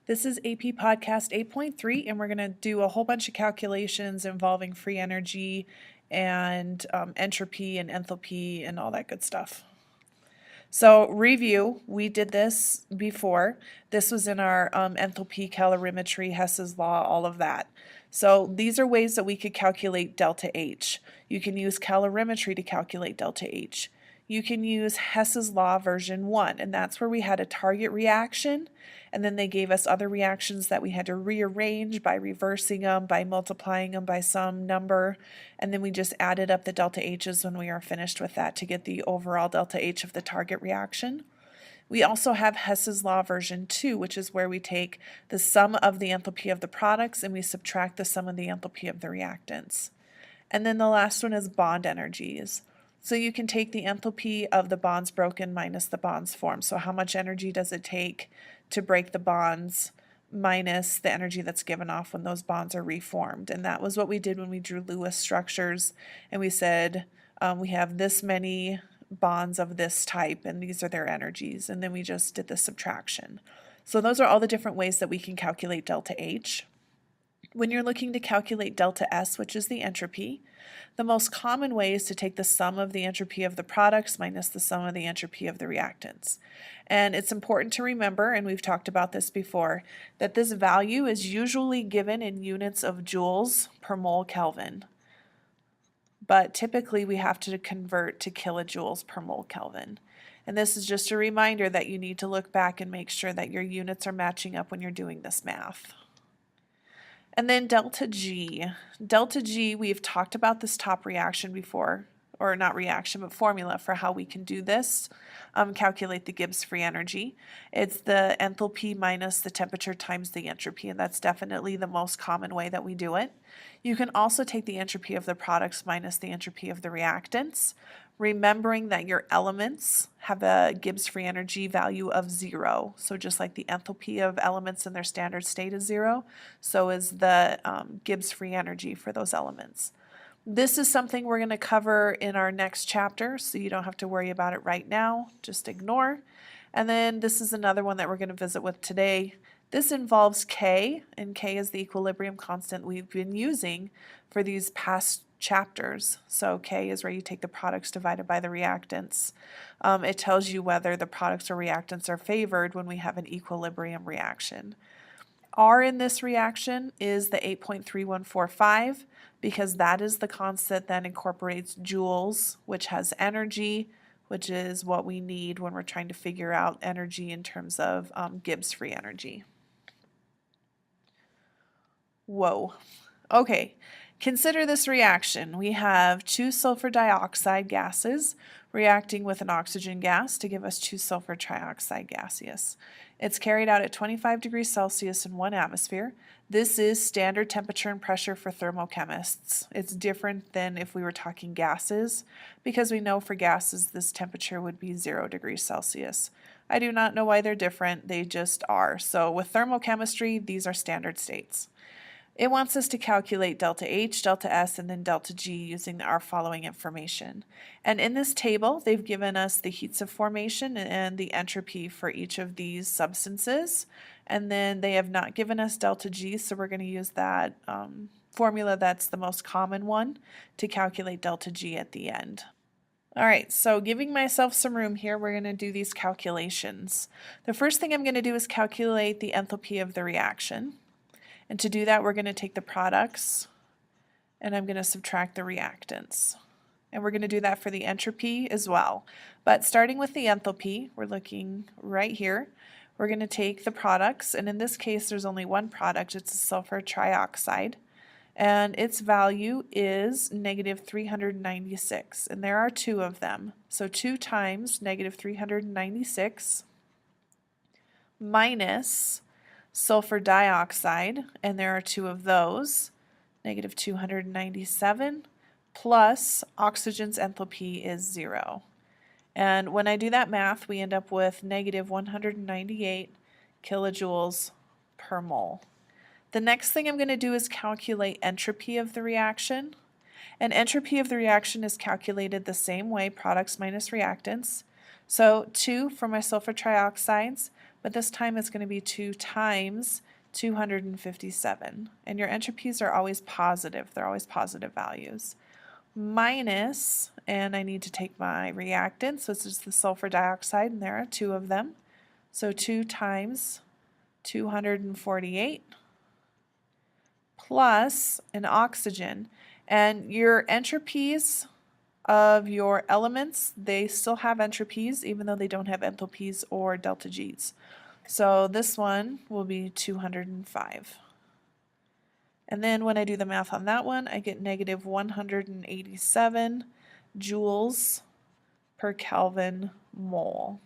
This is AP Podcast 8.3, and we're going to do a whole bunch of calculations involving free energy and entropy and enthalpy and all that good stuff. So review, we did this before. This was in our enthalpy, calorimetry, Hess's law, all of that. So these are ways that we could calculate delta H. You can use calorimetry to calculate delta H. You can use Hess's law version 1, and that's where we had a target reaction, and then they gave us other reactions that we had to rearrange by reversing them, by multiplying them by some number, and then we just added up the delta H's when we are finished with that to get the overall delta H of the target reaction. We also have Hess's law version 2, which is where we take the sum of the enthalpy of the products and we subtract the sum of the enthalpy of the reactants. And then the last one is bond energies. So you can take the enthalpy of the bonds broken minus the bonds formed. So how much energy does it take to break the bonds minus the energy that's given off when those bonds are reformed? And that was what we did when we drew Lewis structures, and we said we have this many bonds of this type and these are their energies, and then we just did the subtraction. So those are all the different ways that we can calculate delta H. When you're looking to calculate delta S, which is the entropy, the most common way is to take the sum of the entropy of the products minus the sum of the entropy of the reactants. And it's important to remember, and we've talked about this before, that this value is usually given in units of joules per mole Kelvin. But typically we have to convert to kilojoules per mole Kelvin. And this is just a reminder that you need to look back and make sure that your units are matching up when you're doing this math. And then delta G. Delta G, we've talked about this top reaction before, or not reaction, but formula for how we can do this, calculate the Gibbs free energy. It's the enthalpy minus the temperature times the entropy, and that's definitely the most common way that we do it. You can also take the entropy of the products minus the entropy of the reactants, remembering that your elements have a Gibbs free energy value of 0. So just like the enthalpy of elements in their standard state is 0, so is the Gibbs free energy for those elements. This is something we're going to cover in our next chapter, so you don't have to worry about it right now. Just ignore. And then this is another one that we're going to visit with today. This involves K, and K is the equilibrium constant we've been using for these past chapters. So K is where you take the products divided by the reactants. It tells you whether the products or reactants are favored when we have an equilibrium reaction. R in this reaction is the 8.3145 because that is the constant that incorporates joules, which has energy, which is what we need when we're trying to figure out energy in terms of Gibbs free energy. Whoa. Okay. Consider this reaction. We have 2 sulfur dioxide gases reacting with an oxygen gas to give us 2 sulfur trioxide gaseous. It's carried out at 25 degrees Celsius in 1 atmosphere. This is standard temperature and pressure for thermochemists. It's different than if we were talking gases, because we know for gases this temperature would be 0 degrees Celsius. I do not know why they're different, they just are. So with thermochemistry, these are standard states. It wants us to calculate delta H, delta S, and then delta G using our following information. And in this table, they've given us the heats of formation and the entropy for each of these substances. And then they have not given us delta G, so we're going to use that formula that's the most common one to calculate delta G at the end. All right, so giving myself some room here, we're going to do these calculations. The first thing I'm going to do is calculate the enthalpy of the reaction. And to do that, we're going to take the products and I'm going to subtract the reactants. And we're going to do that for the entropy as well. But starting with the enthalpy, we're looking right here. We're going to take the products, and in this case, there's only one product. It's a sulfur trioxide. And its value is negative 396. And there are 2 of them. So 2 times negative 396 minus sulfur dioxide, and there are 2 of those, negative 297, plus oxygen's enthalpy is 0. And when I do that math, we end up with negative 198 kilojoules per mole. The next thing I'm going to do is calculate entropy of the reaction. And entropy of the reaction is calculated the same way, products minus reactants. So 2 for my sulfur trioxides but this time it's going to be 2 times 257. And your entropies are always positive. They're always positive values. Minus, and I need to take my reactants, so it's just the sulfur dioxide, and there are 2 of them. So 2 times 248 plus an oxygen. And your entropies of your elements, they still have entropies even though they don't have enthalpies or delta G's. So this one will be 205. And then when I do the math on that one, I get negative 187 joules per Kelvin mole.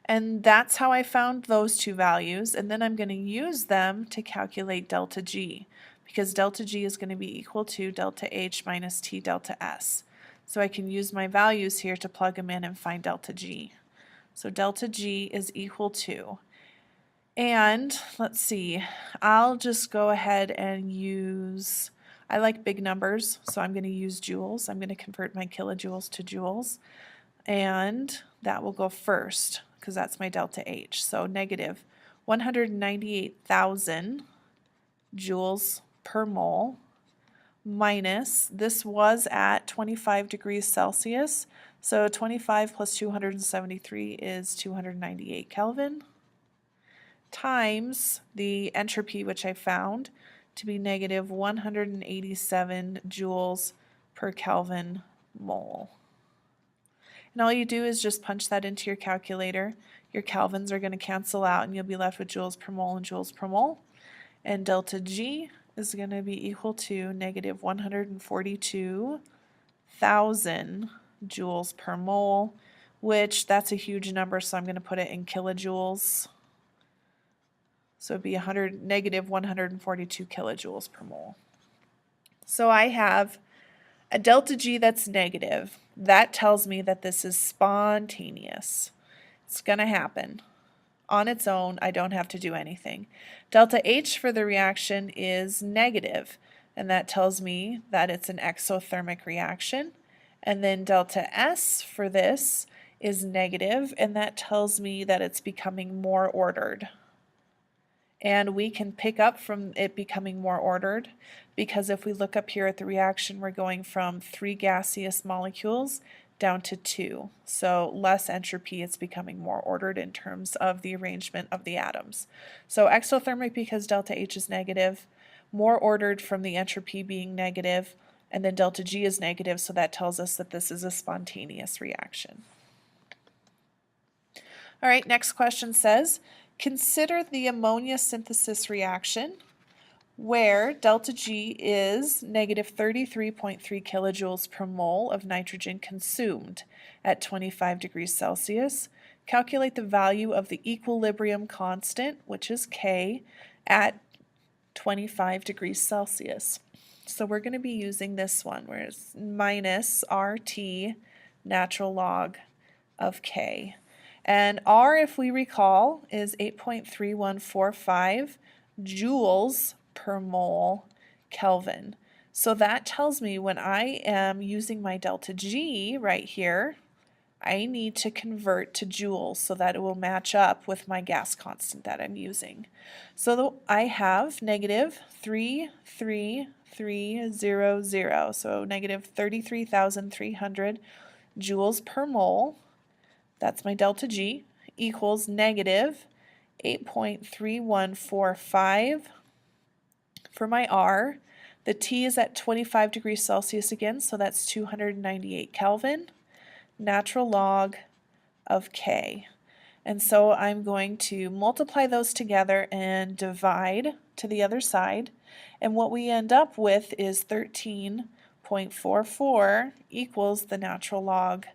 And that's how I found those 2 values, and then I'm going to use them to calculate delta G, because delta G is going to be equal to delta H minus T delta S. So I can use my values here to plug them in and find delta G. So delta G is equal to, and let's see, I'll just go ahead and use, I like big numbers, so I'm going to use joules. I'm going to convert my kilojoules to joules, and that will go first because that's my delta H. So negative 198,000 joules per mole minus, this was at 25 degrees Celsius, so 25 plus 273 is 298 Kelvin, times the entropy, which I found to be negative 187 joules per Kelvin mole. And all you do is just punch that into your calculator. Your kelvins are going to cancel out and you'll be left with joules per mole and joules per mole. And delta G is going to be equal to negative 142,000 joules per mole, which that's a huge number, so I'm going to put it in kilojoules. So it'd be negative 142 kilojoules per mole. So I have a delta G that's negative. That tells me that this is spontaneous. It's going to happen. On its own, I don't have to do anything. Delta H for the reaction is negative, and that tells me that it's an exothermic reaction. And then delta S for this is negative, and that tells me that it's becoming more ordered. And we can pick up from it becoming more ordered because if we look up here at the reaction, we're going from 3 gaseous molecules down to 2. So less entropy, it's becoming more ordered in terms of the arrangement of the atoms. So exothermic because delta H is negative, more ordered from the entropy being negative, and then delta G is negative, so that tells us that this is a spontaneous reaction. All right, next question says, consider the ammonia synthesis reaction where delta G is negative 33.3 kilojoules per mole of nitrogen consumed at 25 degrees Celsius. Calculate the value of the equilibrium constant, which is K, at 25 degrees Celsius. So we're going to be using this one, where it's minus RT natural log of K. And R, if we recall, is 8.3145 joules per mole Kelvin. So that tells me when I am using my delta G right here, I need to convert to joules so that it will match up with my gas constant that I'm using. So I have negative 33300, so negative 33,300 joules per mole. That's my delta G, equals negative 8.3145 for my R. The T is at 25 degrees Celsius again, so that's 298 Kelvin, natural log of K. And so I'm going to multiply those together and divide to the other side. And what we end up with is 13.44 equals the natural log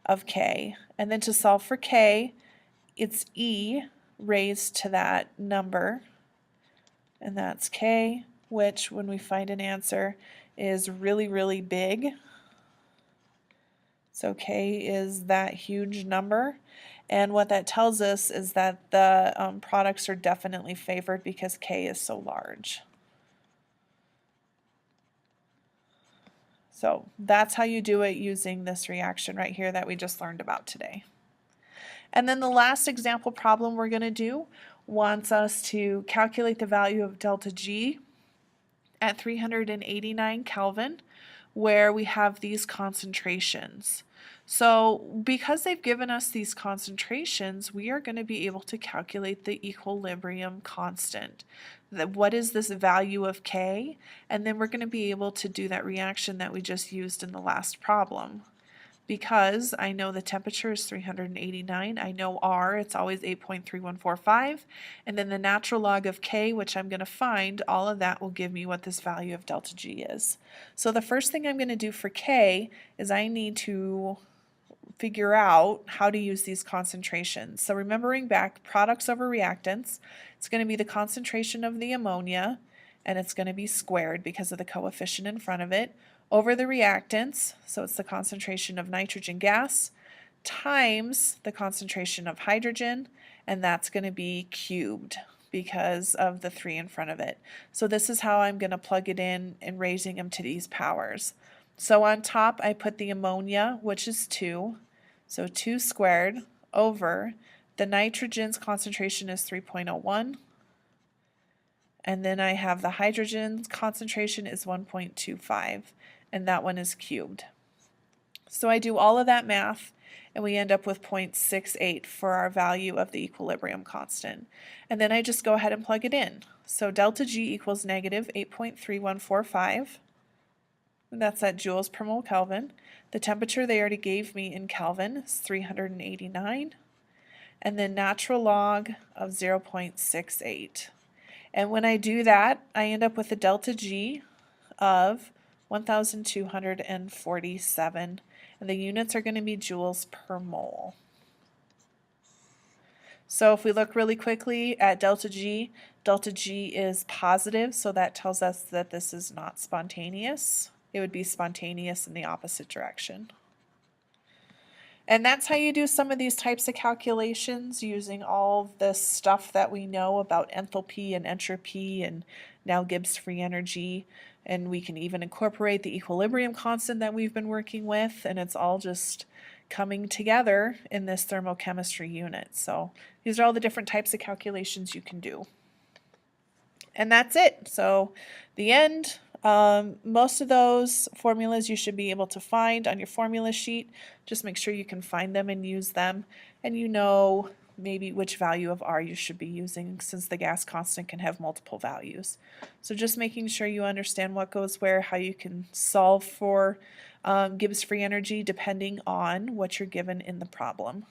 of K. And then to solve for K, it's E raised to that number, and that's K, which when we find an answer is really, really big. So K is that huge number, and what that tells us is that the products are definitely favored because K is so large. So that's how you do it using this reaction right here that we just learned about today. And then the last example problem we're going to do wants us to calculate the value of delta G at 389 Kelvin, where we have these concentrations. So because they've given us these concentrations, we are going to be able to calculate the equilibrium constant. What is this value of K? And then we're going to be able to do that reaction that we just used in the last problem. Because I know the temperature is 389, I know R, it's always 8.3145, and then the natural log of K, which I'm going to find, all of that will give me what this value of delta G is. So the first thing I'm going to do for K is I need to figure out how to use these concentrations. So remembering back, products over reactants, it's going to be the concentration of the ammonia, and it's going to be squared because of the coefficient in front of it, over the reactants, so it's the concentration of nitrogen gas, times the concentration of hydrogen, and that's going to be cubed because of the 3 in front of it. So this is how I'm going to plug it in and raising them to these powers. So on top I put the ammonia, which is 2, so 2 squared over the nitrogen's concentration is 3.01, and then I have the hydrogen's concentration is 1.25, and that one is cubed. So I do all of that math, and we end up with 0.68 for our value of the equilibrium constant. And then I just go ahead and plug it in. So delta G equals negative 8.3145. That's at joules per mole Kelvin. The temperature they already gave me in Kelvin is 389. And then natural log of 0.68. And when I do that, I end up with a delta G of 1,247, and the units are going to be joules per mole. So if we look really quickly at delta G is positive, so that tells us that this is not spontaneous. It would be spontaneous in the opposite direction. And that's how you do some of these types of calculations using all this stuff that we know about enthalpy and entropy and now Gibbs free energy. And we can even incorporate the equilibrium constant that we've been working with, and it's all just coming together in this thermochemistry unit. So these are all the different types of calculations you can do. And that's it. So the end. Most of those formulas you should be able to find on your formula sheet. Just make sure you can find them and use them, and you know maybe which value of R you should be using, since the gas constant can have multiple values. So just making sure you understand what goes where, how you can solve for Gibbs free energy depending on what you're given in the problem.